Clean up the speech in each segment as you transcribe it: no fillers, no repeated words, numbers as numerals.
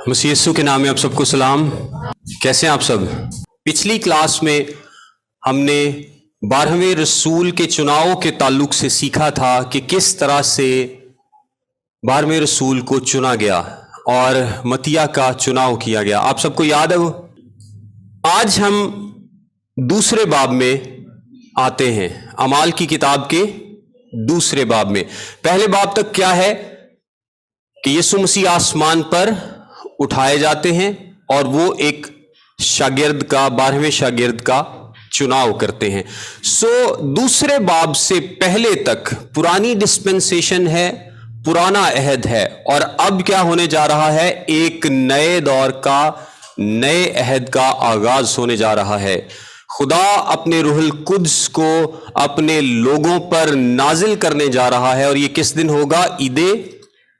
मसीह यीशु के नाम में आप सबको सलाम। कैसे हैं आप सब? पिछली क्लास में हमने 12वें रसूल के चुनाव के ताल्लुक से सीखा था कि किस तरह से 12वें रसूल को चुना गया और मतिया का चुनाव किया गया। आप सबको याद है वो? आज हम दूसरे बाब में आते हैं, अमाल की किताब के दूसरे बाब में। पहले बाब तक क्या है कि यीशु मसीह आसमान पर उठाए जाते हैं और वो एक शागिर्द का, 12वें शागिर्द का चुनाव करते हैं। दूसरे बाब से पहले तक पुरानी डिस्पेंसेशन है, पुराना अहद है, और अब क्या होने जा रहा है? एक नए दौर का, नए अहद का आगाज होने जा रहा है। खुदा अपने रूहुल कुद्स को अपने लोगों पर नाजिल करने जा रहा है, और ये किस दिन होगा? ईदे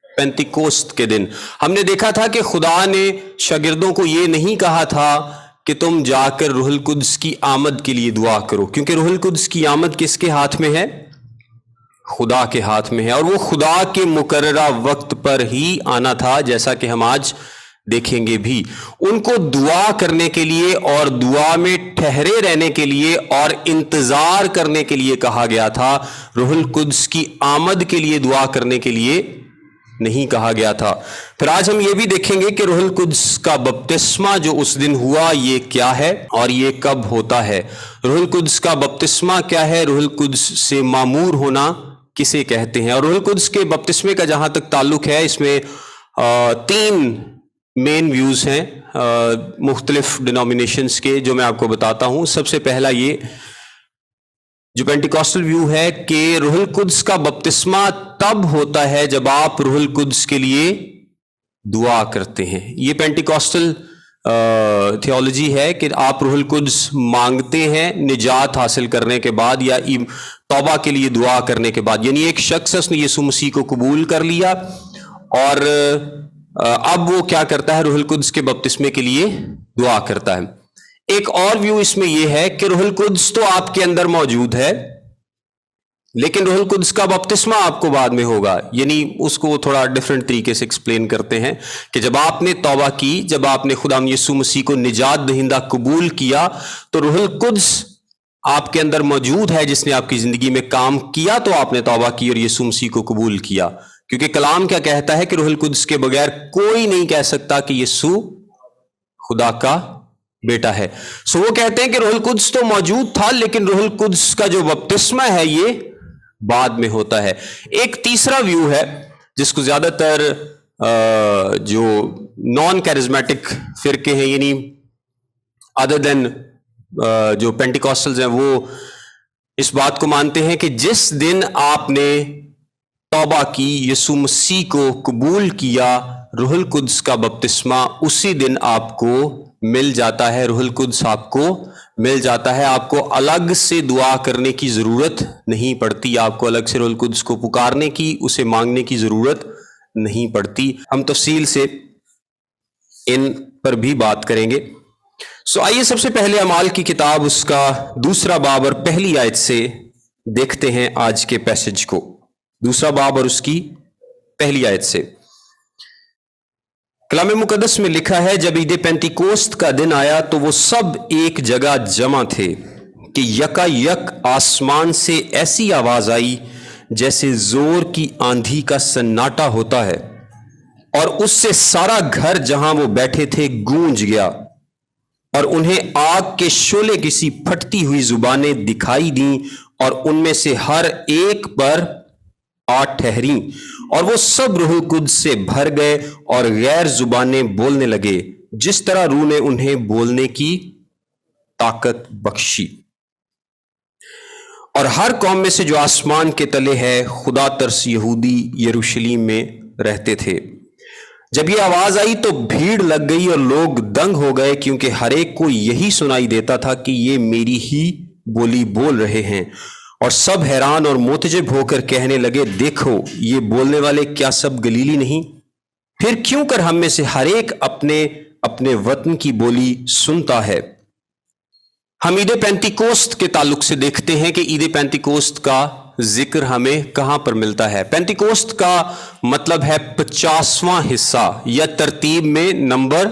पेंतिकोस्त के दिन। हमने देखा था कि खुदा ने शागिर्दों को ये नहीं कहा था कि तुम जाकर रूहुल कुद्स की आमद के लिए दुआ करो, क्योंकि रूहुल कुद्स की आमद किसके हाथ में है? खुदा के हाथ में है, और वो खुदा के मुकर्ररा वक्त पर ही आना था, जैसा कि हम आज देखेंगे भी। उनको दुआ करने के लिए और दुआ में ठहरे रहने के लिए और इंतजार करने के लिए कहा गया था। रूहुल कुद्स की आमद के लिए दुआ करने के लिए नहीं कहा गया था। फिर आज हम ये भी देखेंगे कि रूहुल कुद्स का बपतिस्मा जो उस दिन हुआ, ये क्या है और ये कब होता है। रूहुल कुद्स का बपतिस्मा क्या है? रूहुल कुद्स से मामूर होना किसे कहते हैं? और रूहुल कुद्स के बपतिस्मे का जहां तक ताल्लुक है, इसमें 3 मेन व्यूज हैं मुख्तलिफ डिनोमिनेशंस के, जो मैं आपको बताता हूं। सबसे पहला ये जो पेंटिकॉस्टल व्यू है कि रूहुल कुद्स का बपतिस्मा तब होता है जब आप रूहुल कुद्स के लिए दुआ करते हैं। ये पेंटिकॉस्टल थियोलॉजी है कि आप रूहुल कुद्स मांगते हैं निजात हासिल करने के बाद या तौबा के लिए दुआ करने के बाद। यानी एक शख्स उसने यीशु मसीह को कबूल कर लिया और अब वो क्या करता है? रूहुल कुद्स के बपतिस्मे के लिए दुआ करता है। एक और व्यू इसमें यह है कि रूहुल कुद्स तो आपके अंदर मौजूद है, लेकिन रूहुल कुद्स का बपतिस्मा आपको बाद में होगा। यानी उसको थोड़ा डिफरेंट तरीके से एक्सप्लेन करते हैं कि जब आपने तौबा की, जब आपने खुदा यीशु मसीह को निजात दहिंदा कबूल किया, तो रूहुल कुद्स आपके अंदर मौजूद है, जिसने आपकी जिंदगी में काम किया। तो आपने तौबा की और यीशु मसीह को कबूल किया, क्योंकि कलाम क्या कहता है कि रूहुल कुद्स के बगैर कोई नहीं कह सकता कि यीशु खुदा का बेटा है। वो कहते हैं कि रूहुल कुद्स तो मौजूद था, लेकिन रूहुल कुद्स का जो बपतिस्मा है ये बाद में होता है। एक तीसरा व्यू है जिसको ज्यादातर जो नॉन कैरिज्मेटिक फिरके हैं, यानी अदर देन जो पेंटिकॉस्टल्स हैं, वो इस बात को मानते हैं कि जिस दिन आपने तौबा की, यीशु मसीह को कबूल किया, रूहुल कुद्स का बपतिस्मा उसी दिन आपको मिल जाता है। रूहुल कुद्स आपको मिल जाता है। आपको अलग से दुआ करने की जरूरत नहीं पड़ती, आपको अलग से रूहुल कुद्स को पुकारने की, उसे मांगने की जरूरत नहीं पड़ती। हम तफसील से इन पर भी बात करेंगे। आइए सबसे पहले अमाल की किताब उसका दूसरा बाब और पहली आयत से देखते हैं आज के पैसेज को। दूसरा बाब और उसकी पहली आयत से कलाम मुकद्दस में लिखा है, जब ईद पेंतिकोस्त का दिन आया तो वो सब एक जगह जमा थे कि यकायक आसमान से ऐसी आवाज आई जैसे जोर की आंधी का सन्नाटा होता है, और उससे सारा घर जहां वो बैठे थे गूंज गया, और उन्हें आग के शोले की सी फटती हुई जुबानें दिखाई दी, और उनमें से हर एक पर 8 ठहरी, और वो सब रूहुल कुद्स से भर गए और गैर जुबानें बोलने लगे, जिस तरह रूह ने उन्हें बोलने की ताकत बख्शी। और हर कौम में से जो आसमान के तले है, खुदा तरस यहूदी यरूशलेम में रहते थे। जब ये आवाज आई तो भीड़ लग गई और लोग दंग हो गए, क्योंकि हर एक को यही सुनाई देता था कि ये मेरी ही बोली बोल रहे हैं। और सब हैरान और मोतजिब होकर कहने लगे, देखो ये बोलने वाले क्या सब गलीली नहीं? फिर क्यों कर हम में से हर एक अपने अपने वतन की बोली सुनता है। हम ईद पेंतिकोस्त के ताल्लुक से देखते हैं कि ईद पेंतिकोस्त का ذکر ہمیں کہاں پر ملتا ہے؟ پینتیکوست کا مطلب ہے 50واں حصہ یا ترتیب میں نمبر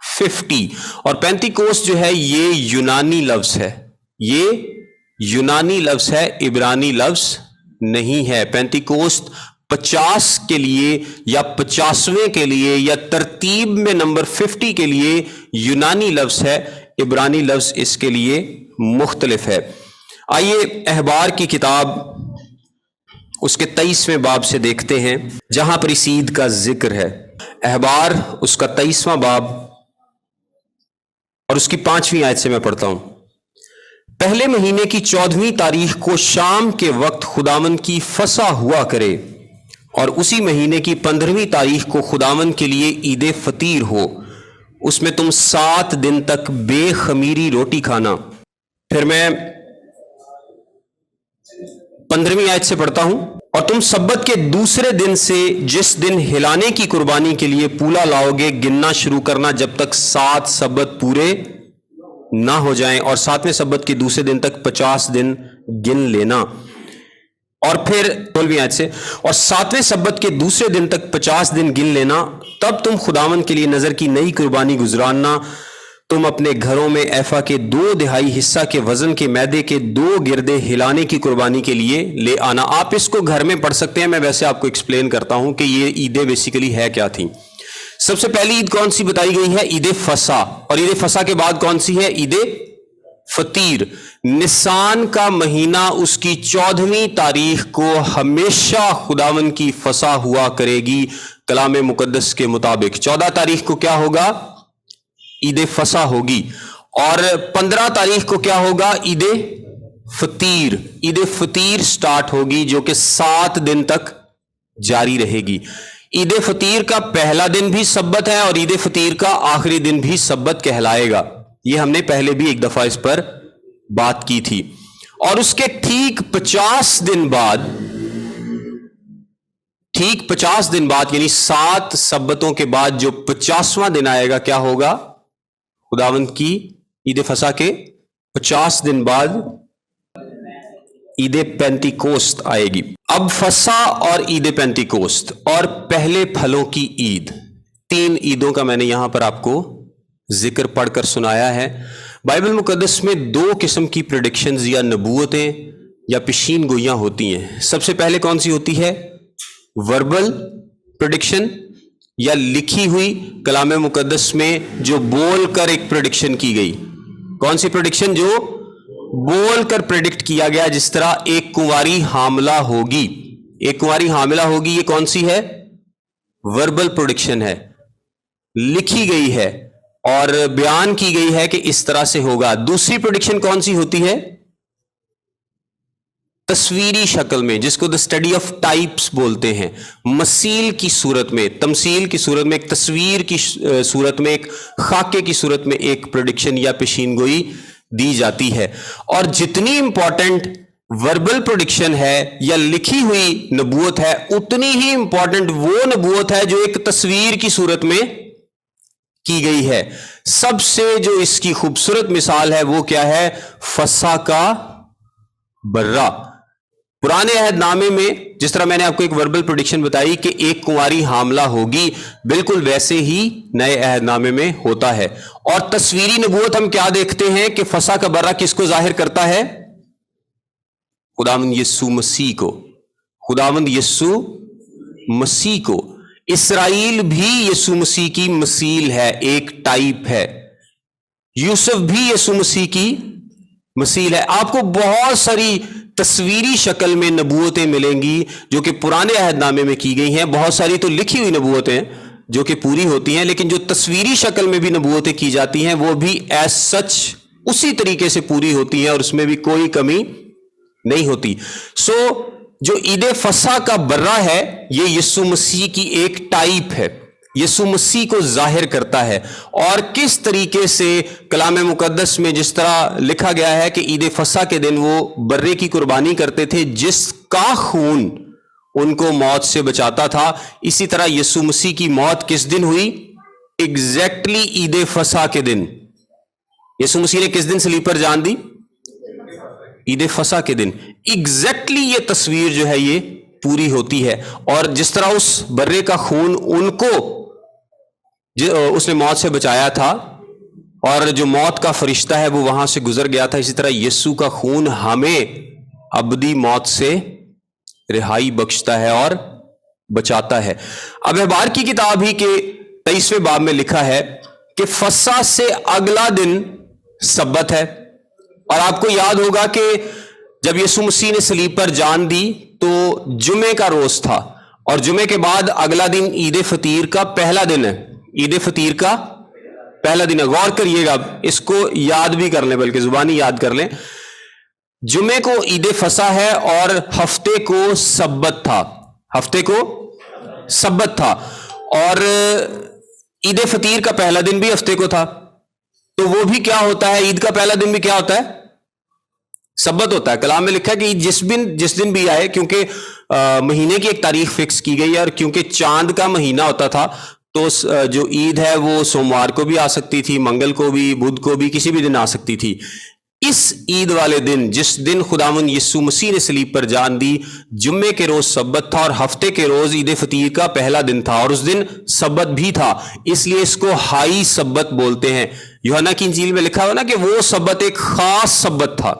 50. اور پینتیکوست جو ہے یہ یونانی لفظ ہے، یہ یونانی لفظ ہے، عبرانی لفظ نہیں ہے. پینتیکوست 50 کے لیے یا 50ویں کے لیے یا ترتیب میں نمبر 50 کے لیے یونانی لفظ ہے، عبرانی لفظ اس کے لیے مختلف ہے. آئیے احبار کی کتاب اس کے 23ویں باب سے دیکھتے ہیں جہاں پر اس عید کا ذکر ہے. احبار اس کا 23واں باب اور اس کی 5ویں آیت سے میں پڑھتا ہوں. پہلے مہینے کی 14ویں تاریخ کو شام کے وقت خداوند کی فسح ہوا کرے، اور اسی مہینے کی 15ویں تاریخ کو خداوند کے لیے عید فطیر ہو. اس میں تم 7 دن تک بے خمیری روٹی کھانا. پھر میں 15ویں آیت سے پڑھتا ہوں. اور تم سبت کے دوسرے دن سے جس دن ہلانے کی قربانی کے لیے پولا لاؤ گے گننا شروع کرنا جب تک 7 سبت پورے نہ ہو جائیں، اور 7ویں سبت کے دوسرے دن تک 50 دن گن لینا. اور پھر 16ویں آیت سے، اور 7ویں سبت کے دوسرے دن تک 50 دن گن لینا، تب تم خداوند کے لیے نذر کی نئی قربانی گزراننا. تم اپنے گھروں میں ایفا کے 2/2 حصہ کے وزن کے میدے کے 2 گردے ہلانے کی قربانی کے لیے لے آنا. آپ اس کو گھر میں پڑھ سکتے ہیں، میں ویسے آپ کو ایکسپلین کرتا ہوں کہ یہ عیدیں بیسیکلی ہے کیا تھیں. سب سے پہلی عید کون سی بتائی گئی ہے؟ عید فصح. اور عید فصح کے بعد کون سی ہے؟ عید فطیر. نسان کا مہینہ اس کی 14ویں تاریخ کو ہمیشہ خداوند کی فصح ہوا کرے گی کلام مقدس کے مطابق. 14 تاریخ کو کیا ہوگا؟ عید فصح ہوگی. اور 15 تاریخ کو کیا ہوگا؟ عید فطیر. عید فطیر سٹارٹ ہوگی جو کہ 7 دن تک جاری رہے گی. عید فطیر کا پہلا دن بھی سبت ہے اور عید فطیر کا آخری دن بھی سبت کہلائے گا. یہ ہم نے پہلے بھی ایک دفعہ اس پر بات کی تھی. اور اس کے ٹھیک 50 دن بعد یعنی 7 سبتوں کے بعد جو 50واں دن آئے گا کیا ہوگا؟ خداوند کی عید فصح کے 50 دن بعد عید پینتیکوست آئے گی. اب فصح اور عید پینتیکوست اور پہلے پھلوں کی عید، 3 عیدوں کا میں نے یہاں پر آپ کو ذکر پڑھ کر سنایا ہے. بائبل مقدس میں 2 قسم کی پریڈکشنز یا نبوتیں یا پیشین گوئیاں ہوتی ہیں. سب سے پہلے کون سی ہوتی ہے؟ وربل پریڈکشن یا لکھی ہوئی کلام مقدس میں جو بول کر ایک پریڈکشن کی گئی. کون سی پریڈکشن؟ جو بول کر پریڈکٹ کیا گیا. جس طرح ایک کنواری حاملہ ہوگی، یہ کون سی ہے؟ وربل پریڈکشن ہے، لکھی گئی ہے اور بیان کی گئی ہے کہ اس طرح سے ہوگا. دوسری پریڈکشن کون سی ہوتی ہے؟ تصویری شکل میں، جس کو دا اسٹڈی آف ٹائپس بولتے ہیں. مثیل کی صورت میں، تمثیل کی صورت میں، ایک تصویر کی صورت میں، ایک خاکے کی صورت میں ایک پریڈکشن یا پیشین گوئی دی جاتی ہے. اور جتنی امپورٹنٹ وربل پریڈکشن ہے یا لکھی ہوئی نبوت ہے، اتنی ہی امپورٹنٹ وہ نبوت ہے جو ایک تصویر کی صورت میں کی گئی ہے. سب سے جو اس کی خوبصورت مثال ہے وہ کیا ہے؟ فصح کا برہ. پرانے عہد نامے میں جس طرح میں نے آپ کو ایک وربل پریڈکشن بتائی کہ ایک کنواری حاملہ ہوگی، بالکل ویسے ہی نئے عہد نامے میں ہوتا ہے. اور تصویری نبوت ہم کیا دیکھتے ہیں کہ فصح کا برہ کس کو ظاہر کرتا ہے؟ خداوند یسوع مسیح کو. اسرائیل بھی یسوع مسیح کی مثیل ہے، ایک ٹائپ ہے. یوسف بھی یسوع مسیح کی مثیل ہے. آپ کو بہت ساری تصویری شکل میں نبوتیں ملیں گی جو کہ پرانے عہد نامے میں کی گئی ہیں. بہت ساری تو لکھی ہوئی نبوتیں جو کہ پوری ہوتی ہیں، لیکن جو تصویری شکل میں بھی نبوتیں کی جاتی ہیں وہ بھی ایز سچ اسی طریقے سے پوری ہوتی ہیں اور اس میں بھی کوئی کمی نہیں ہوتی. جو عید فصح کا برہ ہے یہ یسوع مسیح کی ایک ٹائپ ہے، یسوع مسیح کو ظاہر کرتا ہے. اور کس طریقے سے کلام مقدس میں جس طرح لکھا گیا ہے کہ عید فصح کے دن وہ برے کی قربانی کرتے تھے جس کا خون ان کو موت سے بچاتا تھا، اسی طرح یسوع مسیح کی موت کس دن ہوئی؟ ایگزیکٹلی عید فصح کے دن. یسوع مسیح نے کس دن صلیب پر جان دی؟ ईद फसा के दिन एग्जैक्टली ये तस्वीर जो है ये पूरी होती है। और जिस तरह उस बर्रे का खून उनको उसने मौत से बचाया था और जो मौत का फरिश्ता है वो वहां से गुजर गया था, इसी तरह यीशु का खून हमें अबदी मौत से रिहाई बख्शता है और बचाता है। अब अहबार की किताब ही के 23वें बाब में लिखा है कि फसा से अगला दिन सब्बत है। और आपको याद होगा कि जब यीशु मसीह ने सलीब पर जान दी तो जुमे का रोज था और जुमे के बाद अगला दिन ईद फतीर का पहला दिन है। ईद फतीर का पहला दिन है। गौर करिएगा, इसको याद भी कर लें, बल्कि जुबानी याद कर लें। जुमे को ईद फसा है और हफ्ते को सब्बत था। हफ्ते को सब्बत था और ईद फतीर का पहला दिन भी हफ्ते को था। तो वो भी क्या होता है, ईद का पहला दिन भी क्या होता है, सब्बत होता है। कलाम में लिखा है कि जिस दिन भी आए, क्योंकि महीने की एक तारीख फिक्स की गई है और क्योंकि चांद का महीना होता था तो जो ईद है वो सोमवार को भी आ सकती थी, मंगल को भी, बुध को भी, किसी भी दिन आ सकती थी। इस ईद वाले दिन, जिस दिन खुदावंद यीशु मसीह ने सलीब पर जान दी, जुम्मे के रोज सब्बत था और हफ्ते के रोज ईद फतीर का पहला दिन था और उस दिन सब्बत भी था, इसलिए इसको हाई सब्बत बोलते हैं। यूहन्ना की इंजील में लिखा हुआ ना कि वो सब्बत एक खास सब्बत था।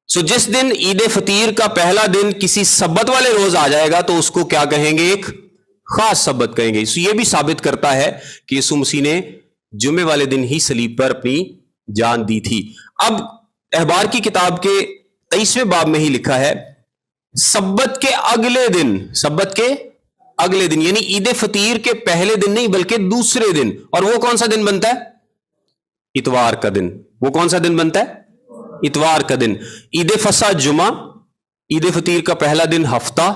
सो जिस दिन ईद फतीर का पहला दिन किसी सब्बत वाले रोज आ जाएगा तो उसको क्या कहेंगे, एक खास सब्बत कहेंगे। सो ये भी साबित करता है कि यीशु मसीह ने जुम्मे वाले दिन ही सलीब पर अपनी जान दी थी। अब अहबार की किताब के 23वें बाब में ही लिखा है सब्बत के अगले दिन, सब्बत के अगले दिन यानी ईद फतीर के पहले दिन नहीं बल्कि दूसरे दिन। और वो कौन सा दिन बनता है, इतवार का दिन। वो कौन सा दिन बनता है, इतवार का दिन। ईद फसा जुमा, ईद फतीर का पहला दिन हफ्ता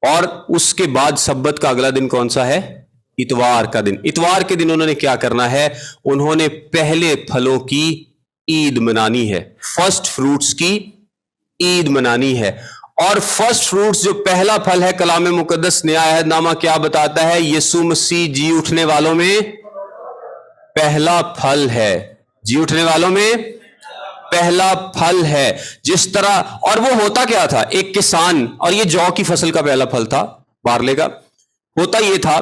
और उसके बाद सब्बत का अगला दिन कौन सा है, इतवार का दिन। इतवार के दिन उन्होंने क्या करना है, उन्होंने पहले फलों की ईद मनानी है, फर्स्ट फ्रूट्स की ईद मनानी है। और फर्स्ट फ्रूट्स जो पहला फल है, कलाम मुकद्दस नया अहदनामा क्या बताता है, यीशु मसीह जी उठने वालों में पहला फल है। जी उठने वालों में पहला फल है। जिस तरह, और वो होता क्या था, एक किसान, और ये जौ की फसल का पहला फल था, बारले का। होता ये था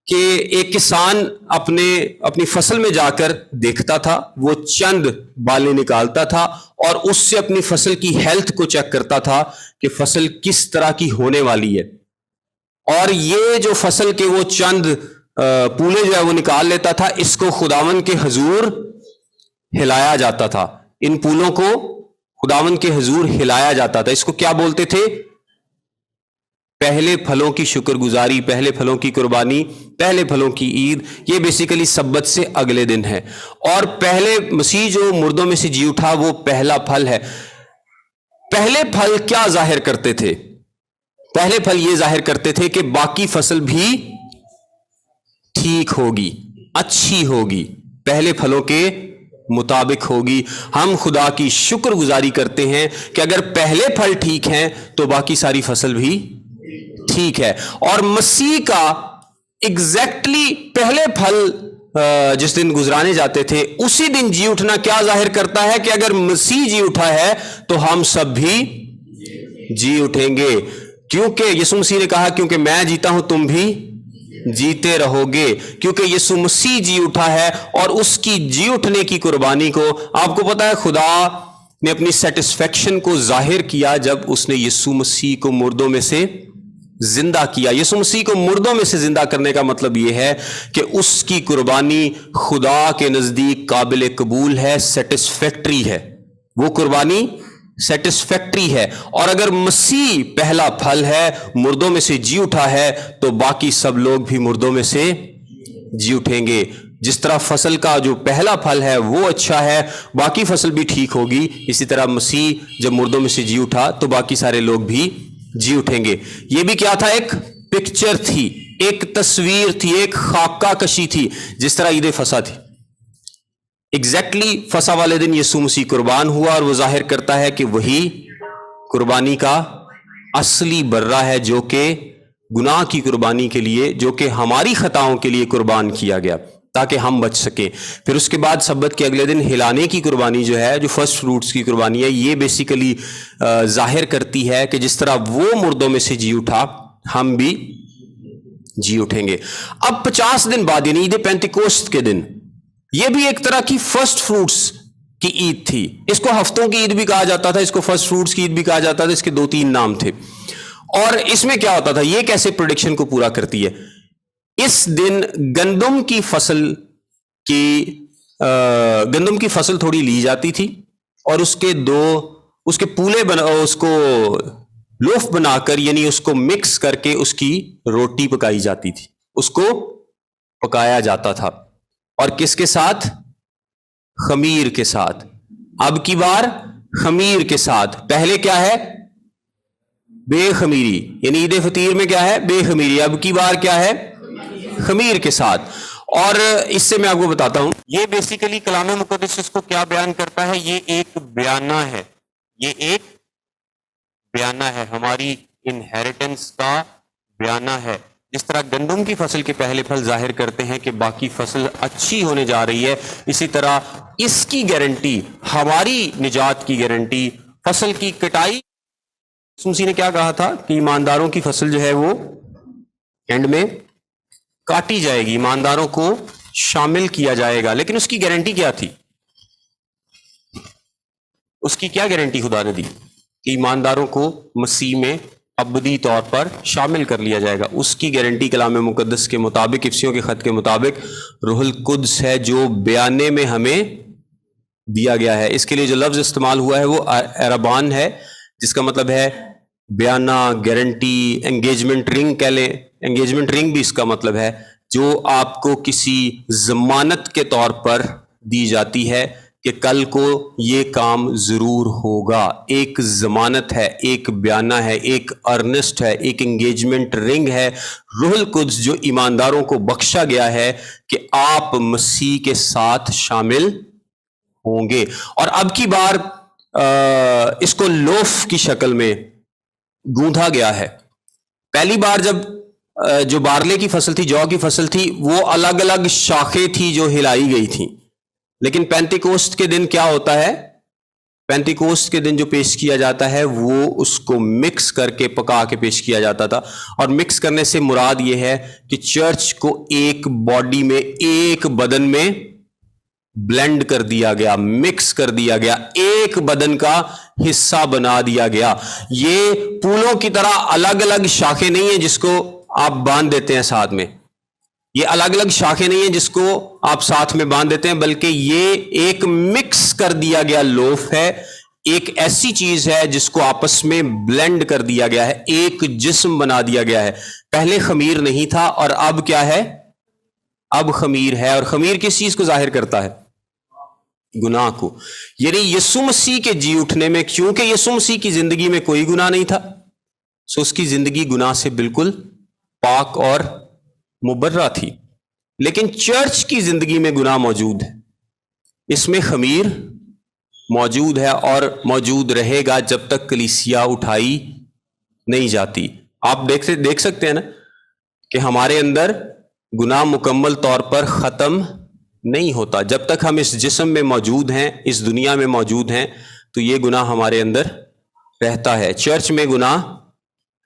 कि एक किसान अपनी फसल में जाकर देखता था, वो चंद बालें निकालता था और उससे अपनी फसल की हेल्थ को चेक करता था कि फसल किस तरह की होने वाली है। और ये जो फसल के वो चंद पूले जो है वो निकाल लेता था, इसको खुदावन के हुजूर हिलाया जाता था। इन पूलों को खुदावन के हुजूर हिलाया जाता था। इसको क्या बोलते थे, पहले फलों की शुक्रगुजारी, पहले फलों की कुर्बानी, पहले फलों की ईद। ये बेसिकली सब्बत से अगले दिन है। और पहले मसीह जो मुर्दों में से जी उठा वो पहला फल है। पहले फल क्या जाहिर करते थे, पहले फल ये जाहिर करते थे कि बाकी फसल भी ठीक होगी, अच्छी होगी, पहले फलों के मुताबिक होगी। हम खुदा की शुक्रगुजारी करते हैं कि अगर पहले फल ठीक हैं तो बाकी सारी फसल भी ठीक है। और मसीह का एग्जैक्टली पहले फल जिस दिन गुजराने जाते थे उसी दिन जी उठना क्या जाहिर करता है कि अगर मसीह जी उठा है तो हम सब भी जी उठेंगे। क्योंकि यीशु मसीह ने कहा क्योंकि मैं जीता हूं तुम भी जीते रहोगे। क्योंकि यीशु मसीह जी उठा है और उसकी जी उठने की कुर्बानी को, आपको पता है, खुदा ने अपनी सेटिस्फेक्शन को जाहिर किया जब उसने यीशु मसीह को मुर्दों में से जिंदा किया। यीशु मसीह को मुर्दों में से जिंदा करने का मतलब यह है कि उसकी कुर्बानी खुदा के नजदीक काबिल कबूल है, सेटिस्फैक्टरी है। वो कुर्बानी सेटिस्फैक्टरी है। और अगर मसीह पहला फल है, मुर्दों में से जी उठा है, तो बाकी सब लोग भी मुर्दों में से जी उठेंगे। जिस तरह फसल का जो पहला फल है वो अच्छा है, बाकी फसल भी ठीक होगी, इसी तरह मसीह जब मुर्दों में से जी उठा तो बाकी सारे लोग भी जी उठेंगे। ये भी क्या था, एक पिक्चर थी, एक तस्वीर थी, एक खाका कशी थी, जिस तरह ईद फसा थी। एग्जैक्टली फसा वाले दिन यीशु मसीह कुर्बान हुआ और वो जाहिर करता है कि वही कुर्बानी का असली बर्रा है जो कि गुनाह की कुर्बानी के लिए, जो कि हमारी खताओं के लिए कुर्बान किया गया। تاکہ ہم بچ سکیں. پھر اس کے بعد سبت کے اگلے دن ہلانے کی قربانی جو ہے، جو فرسٹ فروٹس کی قربانی ہے، یہ بیسیکلی ظاہر کرتی ہے کہ جس طرح وہ مردوں میں سے جی اٹھا، ہم بھی جی اٹھیں گے. اب 50 دن بعد یعنی عید پینتیکوست کے دن، یہ بھی ایک طرح کی فرسٹ فروٹس کی عید تھی. اس کو ہفتوں کی عید بھی کہا جاتا تھا، اس کو فرسٹ فروٹس کی عید بھی کہا جاتا تھا. اس کے 2-3 نام تھے. اور اس میں کیا ہوتا تھا، یہ کیسے پریڈکشن کو پورا کرتی ہے. اس دن گندم کی فصل تھوڑی لی جاتی تھی اور اس کے پولے اس کو لوف بنا کر، یعنی اس کو مکس کر کے اس کی روٹی پکائی جاتی تھی. اس کو پکایا جاتا تھا. اور کس کے ساتھ؟ خمیر کے ساتھ. اب کی بار خمیر کے ساتھ. پہلے کیا ہے؟ بے خمیری. یعنی عید فطیر میں کیا ہے؟ بے خمیری. اب کی بار کیا ہے؟ خمیر کے ساتھ. اور اس سے میں آپ کو بتاتا ہوں، یہ بیسیکلی کلام مقدس اس کو کیا بیان کرتا ہے. یہ ایک بیانہ ہے. یہ ایک بیانہ ہے، ہماری انہیریٹنس کا بیانہ ہے. جس طرح گندم کی فصل کے پہلے پھل ظاہر کرتے ہیں کہ باقی فصل اچھی ہونے جا رہی ہے، اسی طرح اس کی گارنٹی، ہماری نجات کی گارنٹی فصل کی کٹائی. مسیح نے کیا کہا تھا کہ ایمانداروں کی فصل جو ہے وہ اینڈ میں کاٹی جائے گی، ایمانداروں کو شامل کیا جائے گا. لیکن اس کی گارنٹی کیا تھی؟ اس کی کیا گارنٹی خدا نے دی؟ کہ ایمانداروں کو مسیح میں ابدی طور پر شامل کر لیا جائے گا. اس کی گارنٹی کلام مقدس کے مطابق، افسیوں کے خط کے مطابق، روح القدس ہے جو بیانے میں ہمیں دیا گیا ہے. اس کے لیے جو لفظ استعمال ہوا ہے وہ عربان ہے، جس کا مطلب ہے بیانہ، گارنٹی، انگیجمنٹ رنگ کہہ لیں. انگیجمنٹ رنگ بھی اس کا مطلب ہے جو آپ کو کسی ضمانت کے طور پر دی جاتی ہے کہ کل کو یہ کام ضرور ہوگا. ایک ضمانت ہے، ایک بیانہ ہے، ایک ارنسٹ ہے، ایک انگیجمنٹ رنگ ہے. روح القدس جو ایمانداروں کو بخشا گیا ہے کہ آپ مسیح کے ساتھ شامل ہوں گے. اور اب کی بار اس کو لوف کی شکل میں گوندھا گیا ہے. پہلی بار جب جو بارلے کی فصل تھی، جو کی فصل تھی، وہ الگ الگ شاخیں تھی جو ہلائی گئی تھیں. لیکن پینتیکوست کے دن کیا ہوتا ہے؟ پینتیکوست کے دن جو پیش کیا جاتا ہے وہ اس کو مکس کر کے پکا کے پیش کیا جاتا تھا. اور مکس کرنے سے مراد یہ ہے کہ چرچ کو ایک باڈی میں، ایک بدن میں بلینڈ کر دیا گیا، مکس کر دیا گیا، ایک بدن کا حصہ بنا دیا گیا. یہ پھولوں کی طرح الگ الگ شاخیں نہیں ہیں جس کو آپ باندھ دیتے ہیں ساتھ میں. یہ الگ الگ شاخیں نہیں ہیں جس کو آپ ساتھ میں باندھ دیتے ہیں، بلکہ یہ ایک مکس کر دیا گیا لوف ہے. ایک ایسی چیز ہے جس کو آپس میں بلینڈ کر دیا گیا ہے، ایک جسم بنا دیا گیا ہے. پہلے خمیر نہیں تھا اور اب کیا ہے؟ اب خمیر ہے. اور خمیر کس چیز کو ظاہر کرتا ہے؟ گناہ کو. یعنی یسوع مسیح کے جی اٹھنے میں، کیونکہ یسوع مسیح کی زندگی میں کوئی گناہ نہیں تھا، سو اس کی زندگی گناہ سے بالکل پاک اور مبرہ تھی. لیکن چرچ کی زندگی میں گناہ موجود ہے، اس میں خمیر موجود ہے اور موجود رہے گا جب تک کلیسیا اٹھائی نہیں جاتی. آپ دیکھ سکتے ہیں نا کہ ہمارے اندر گناہ مکمل طور پر ختم نہیں ہوتا. جب تک ہم اس جسم میں موجود ہیں، اس دنیا میں موجود ہیں، تو یہ گناہ ہمارے اندر رہتا ہے. چرچ میں گناہ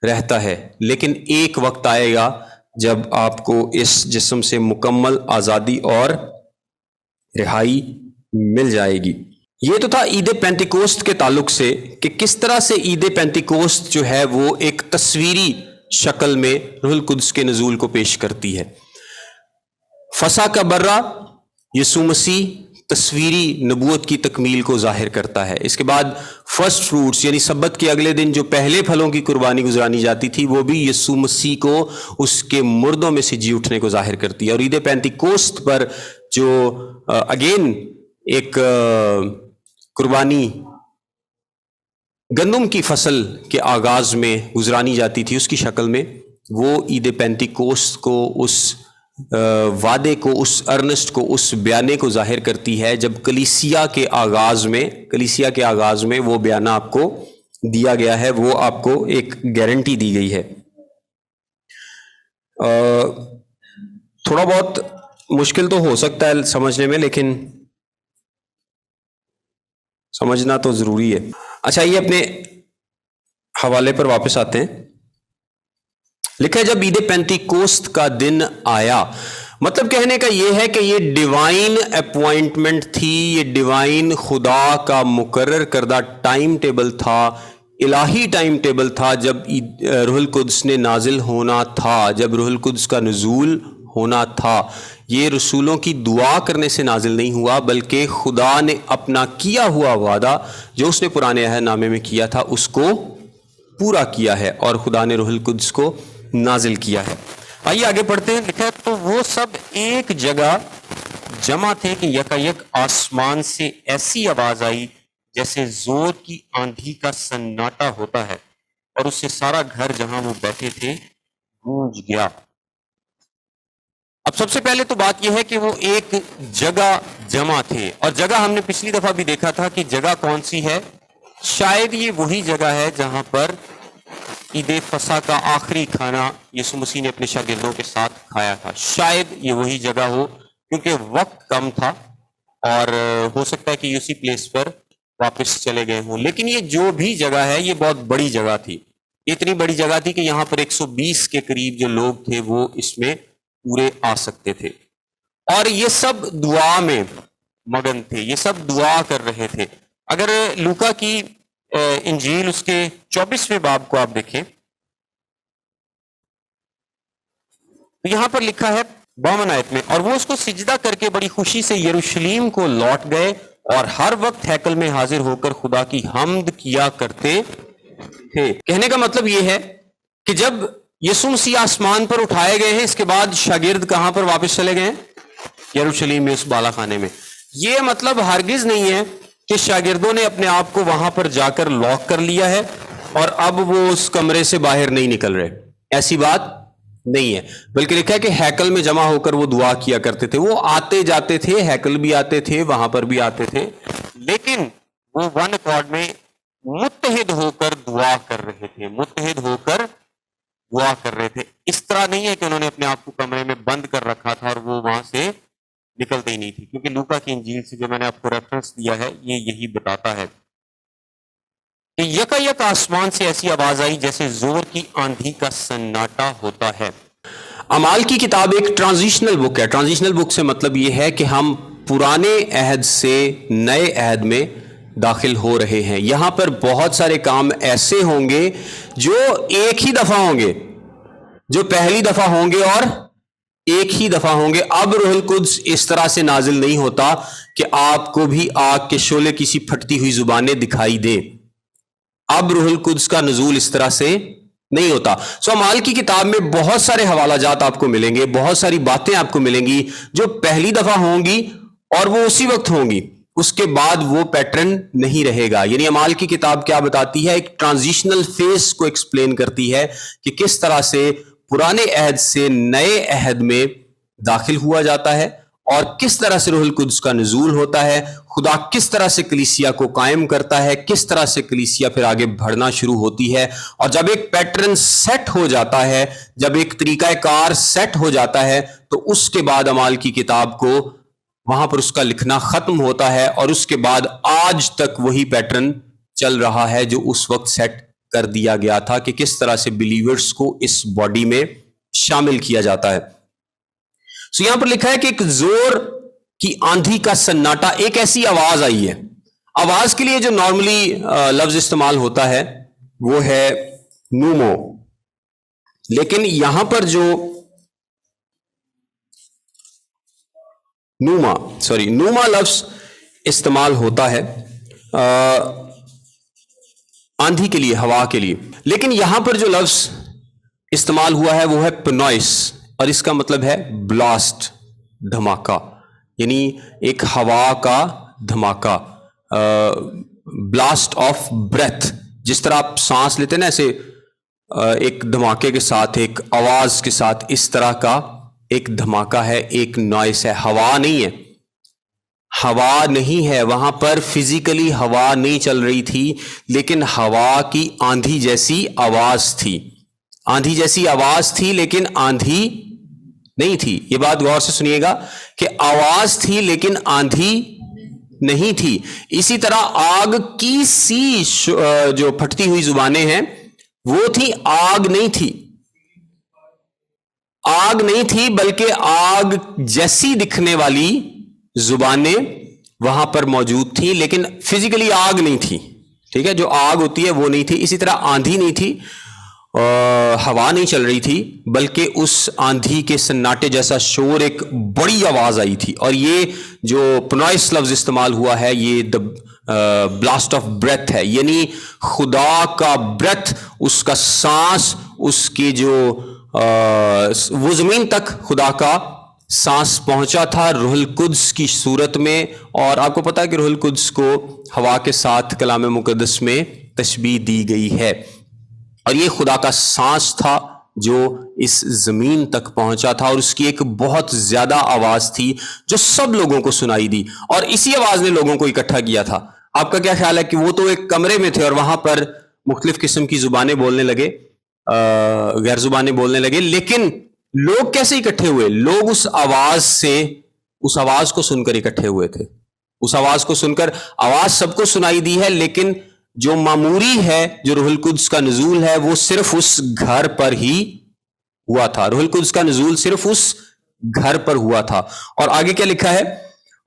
رہتا ہے، لیکن ایک وقت آئے گا جب آپ کو اس جسم سے مکمل آزادی اور رہائی مل جائے گی. یہ تو تھا عید پینتیکوست کے تعلق سے کہ کس طرح سے عید پینتیکوست جو ہے وہ ایک تصویری شکل میں روح القدس کے نزول کو پیش کرتی ہے. فسح کا برہ یسوع مسیح تصویری نبوت کی تکمیل کو ظاہر کرتا ہے. اس کے بعد فرسٹ فروٹس یعنی سبت کے اگلے دن جو پہلے پھلوں کی قربانی گزرانی جاتی تھی، وہ بھی یسوع مسیح کو اس کے مردوں میں سے جی اٹھنے کو ظاہر کرتی ہے. اور عید پینتیکوست پر جو اگین ایک قربانی گندم کی فصل کے آغاز میں گزرانی جاتی تھی اس کی شکل میں، وہ عید پینتیکوست کو، اس وعدے کو، اس ارنسٹ کو، اس بیانے کو ظاہر کرتی ہے جب کلیسیا کے آغاز میں وہ بیانہ آپ کو دیا گیا ہے، وہ آپ کو ایک گارنٹی دی گئی ہے. تھوڑا بہت مشکل تو ہو سکتا ہے سمجھنے میں، لیکن سمجھنا تو ضروری ہے. اچھا یہ اپنے حوالے پر واپس آتے ہیں. لکھا ہے جب عید پینتی کوست کا دن آیا، مطلب کہنے کا یہ ہے کہ یہ ڈیوائن اپوائنٹمنٹ تھی، یہ ڈیوائن خدا کا مقرر کردہ ٹائم ٹیبل تھا، الہی ٹائم ٹیبل تھا جب روح القدس نے نازل ہونا تھا، جب روح القدس کا نزول ہونا تھا. یہ رسولوں کی دعا کرنے سے نازل نہیں ہوا، بلکہ خدا نے اپنا کیا ہوا وعدہ جو اس نے پرانے عہد نامے میں کیا تھا اس کو پورا کیا ہے، اور خدا نے روح القدس کو نازل کیا ہے. آئیے آگے پڑھتے ہیں. لکھا ہے تو وہ سب ایک جگہ جمع تھے کہ یکایک آسمان سے ایسی آواز آئی جیسے زور کی آندھی کا سناٹا ہوتا ہے، اور اس سے سارا گھر جہاں وہ بیٹھے تھے گونج گیا. اب سب سے پہلے تو بات یہ ہے کہ وہ ایک جگہ جمع تھے، اور جگہ ہم نے پچھلی دفعہ بھی دیکھا تھا کہ جگہ کون سی ہے. شاید یہ وہی جگہ ہے جہاں پر عید فصح کا آخری کھانا یسوع مسیح نے اپنے شاگردوں کے ساتھ کھایا تھا. شاید یہ وہی جگہ ہو، کیونکہ وقت کم تھا اور ہو سکتا ہے کہ اسی پلیس پر واپس چلے گئے ہوں. لیکن یہ جو بھی جگہ ہے یہ بہت بڑی جگہ تھی. اتنی بڑی جگہ تھی کہ یہاں پر 120 کے قریب جو لوگ تھے وہ اس میں پورے آ سکتے تھے، اور یہ سب دعا میں مگن تھے، یہ سب دعا کر رہے تھے. اگر لوکا کی انجیل اس کے 24ویں باب کو آپ دیکھیں تو یہاں پر لکھا ہے 52 آیت میں، اور وہ اس کو سجدہ کر کے بڑی خوشی سے یروشلیم کو لوٹ گئے اور ہر وقت ہیکل میں حاضر ہو کر خدا کی حمد کیا کرتے تھے. کہنے کا مطلب یہ ہے کہ جب یسوع مسیح آسمان پر اٹھائے گئے ہیں، اس کے بعد شاگرد کہاں پر واپس چلے گئے ہیں؟ یروشلیم میں، اس بالا خانے میں. یہ مطلب ہرگز نہیں ہے کہ شاگردوں نے اپنے آپ کو وہاں پر جا کر لاک کر لیا ہے اور اب وہ اس کمرے سے باہر نہیں نکل رہے. ایسی بات نہیں ہے، بلکہ لکھا ہے کہ ہیکل میں جمع ہو کر وہ دعا کیا کرتے تھے. وہ آتے جاتے تھے، ہیکل بھی آتے تھے، وہاں پر بھی آتے تھے، لیکن وہ ون اکارڈ میں متحد ہو کر دعا کر رہے تھے، متحد ہو کر دعا کر رہے تھے. اس طرح نہیں ہے کہ انہوں نے اپنے آپ کو کمرے میں بند کر رکھا تھا اور وہ وہاں سے نکلتے ہی نہیں تھی، کیونکہ لوکا کی انجیل سے جو میں نے آپ کو ریفرنس دیا ہے یہ یہی بتاتا ہے کہ یکایک آسمان سے ایسی آواز آئی جیسے زور کی آندھی کا سناٹا ہوتا ہے. اعمال کی کتاب ایک ٹرانزیشنل بک ہے. ٹرانزیشنل بک سے مطلب یہ ہے کہ ہم پرانے عہد سے نئے عہد میں داخل ہو رہے ہیں. یہاں پر بہت سارے کام ایسے ہوں گے جو ایک ہی دفعہ ہوں گے، جو پہلی دفعہ ہوں گے اور ایک ہی دفعہ ہوں گے. اب روح القدس اس طرح سے نازل نہیں ہوتا کہ آپ کو بھی آگ کے شعلے کی سی پھٹتی ہوئی زبانیں دکھائی دے. اب روح القدس کا نزول اس طرح سے نہیں ہوتا. اعمال کی کتاب میں بہت سارے حوالہ جات آپ کو ملیں گے، بہت ساری باتیں آپ کو ملیں گی جو پہلی دفعہ ہوں گی اور وہ اسی وقت ہوں گی، اس کے بعد وہ پیٹرن نہیں رہے گا. یعنی اعمال کی کتاب کیا بتاتی ہے؟ ایک ٹرانزیشنل فیز کو ایکسپلین کرتی ہے کہ کس طرح سے پرانے عہد سے نئے عہد میں داخل ہوا جاتا ہے اور کس طرح سے روح القدس کا نزول ہوتا ہے، خدا کس طرح سے کلیسیا کو قائم کرتا ہے، کس طرح سے کلیسیا پھر آگے بڑھنا شروع ہوتی ہے. اور جب ایک پیٹرن سیٹ ہو جاتا ہے، جب ایک طریقہ کار سیٹ ہو جاتا ہے، تو اس کے بعد اعمال کی کتاب کو وہاں پر اس کا لکھنا ختم ہوتا ہے، اور اس کے بعد آج تک وہی پیٹرن چل رہا ہے جو اس وقت سیٹ کر دیا گیا تھا کہ کس طرح سے بلیورز کو اس باڈی میں شامل کیا جاتا ہے. یہاں پر لکھا ہے کہ ایک زور کی آندھی کا سناٹا، ایک ایسی آواز آئی ہے. آواز کے لیے جو نارملی لفظ استعمال ہوتا ہے وہ ہے نومو، لیکن یہاں پر جو نوما لفظ استعمال ہوتا ہے آندھی کے لیے، ہوا کے لیے، لیکن یہاں پر جو لفظ استعمال ہوا ہے وہ ہے پنوئس، اور اس کا مطلب ہے بلاسٹ، دھماکہ، یعنی ایک ہوا کا دھماکہ، بلاسٹ آف بریتھ. جس طرح آپ سانس لیتے ہیں نا ایسے ایک دھماکے کے ساتھ، ایک آواز کے ساتھ، اس طرح کا ایک دھماکہ ہے، ایک نوائس ہے. ہوا نہیں ہے، ہوا نہیں ہے وہاں پر، فزیکلی ہوا نہیں چل رہی تھی، لیکن ہوا کی آندھی جیسی آواز تھی. آندھی جیسی آواز تھی لیکن آندھی नहीं थी। ये बात गौर से सुनिएगा कि आवाज थी लेकिन आंधी नहीं थी। इसी तरह आग की सी जो फटती हुई जुबानें हैं वो थी, आग नहीं थी। आग नहीं थी बल्कि आग जैसी दिखने वाली जुबानें वहां पर मौजूद थी, लेकिन फिजिकली आग नहीं थी। ठीक है, जो आग होती है वो नहीं थी। इसी तरह आंधी नहीं थी, हवा नहीं चल रही थी, बल्कि उस आंधी के सन्नाटे जैसा शोर, एक बड़ी आवाज आई थी। और ये जो प्नॉइस लफ्ज इस्तेमाल हुआ है, ये द ब्लास्ट ऑफ ब्रेथ है, यानी खुदा का ब्रेथ, उसका सांस, उसकी जो वो जमीन तक खुदा का सांस पहुंचा था रूहुल कुद्स की सूरत में। और आपको पता है कि रूहुल कुद्स को हवा के साथ कलाम मुकद्दस में तशबीह दी गई है, और ये खुदा का सांस था जो इस जमीन तक पहुंचा था, और उसकी एक बहुत ज्यादा आवाज थी जो सब लोगों को सुनाई दी, और इसी आवाज ने लोगों को इकट्ठा किया था। आपका क्या ख्याल है कि वो तो एक कमरे में थे और वहां पर मुख्तलिफ किस्म की जुबानें बोलने लगे, गैर जुबानें बोलने लगे, लेकिन लोग कैसे इकट्ठे हुए? लोग उस आवाज को सुनकर इकट्ठे हुए थे। उस आवाज को सुनकर, आवाज सबको सुनाई दी है, लेकिन जो मामूरी है, जो रूहुल कुद्स का नुज़ूल है, वो सिर्फ उस घर पर ही हुआ था। रूहुल कुद्स का नुज़ूल सिर्फ उस घर पर हुआ था। और आगे क्या लिखा है?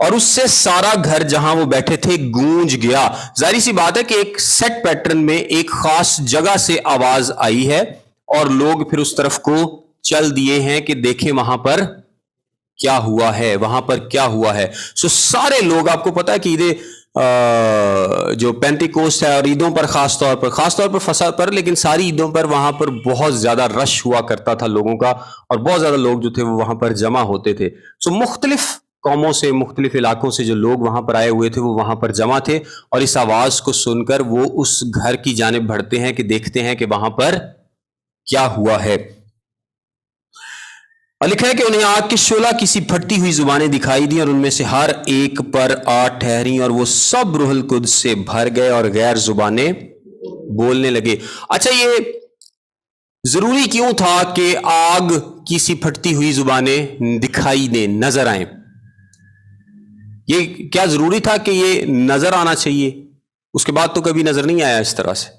और उससे सारा घर जहां वो बैठे थे गूंज गया। जाहिर सी बात है कि एक सेट पैटर्न में एक खास जगह से आवाज आई है, और लोग फिर उस तरफ को चल दिए हैं कि देखें वहां पर क्या हुआ है, वहां पर क्या हुआ है। सो सारे लोग, आपको पता है कि ईद जो पेंटिकोस्ट है और ईदों पर खासतौर पर फसह पर, लेकिन सारी ईदों पर वहां पर बहुत ज्यादा रश हुआ करता था लोगों का, और बहुत ज्यादा लोग जो थे वो वहां पर जमा होते थे। सो मुख्तलिफ कौमों से, मुख्तलिफ इलाकों से जो लोग वहां पर आए हुए थे वो वहां पर जमा थे, और इस आवाज को सुनकर वो उस घर की जानिब बढ़ते हैं कि देखते हैं कि वहां पर क्या हुआ है। और लिखा है कि उन्हें आग की शोला किसी फटती हुई जुबानें दिखाई दी, और उनमें से हर एक पर आ ठहरी, और वो सब रूहुल कुद्स से भर गए और गैर जुबानें बोलने लगे। अच्छा, ये जरूरी क्यों था कि आग किसी फटती हुई जुबानें दिखाई दे, नजर आए? ये क्या जरूरी था कि ये नजर आना चाहिए? उसके बाद तो कभी नजर नहीं आया इस तरह से।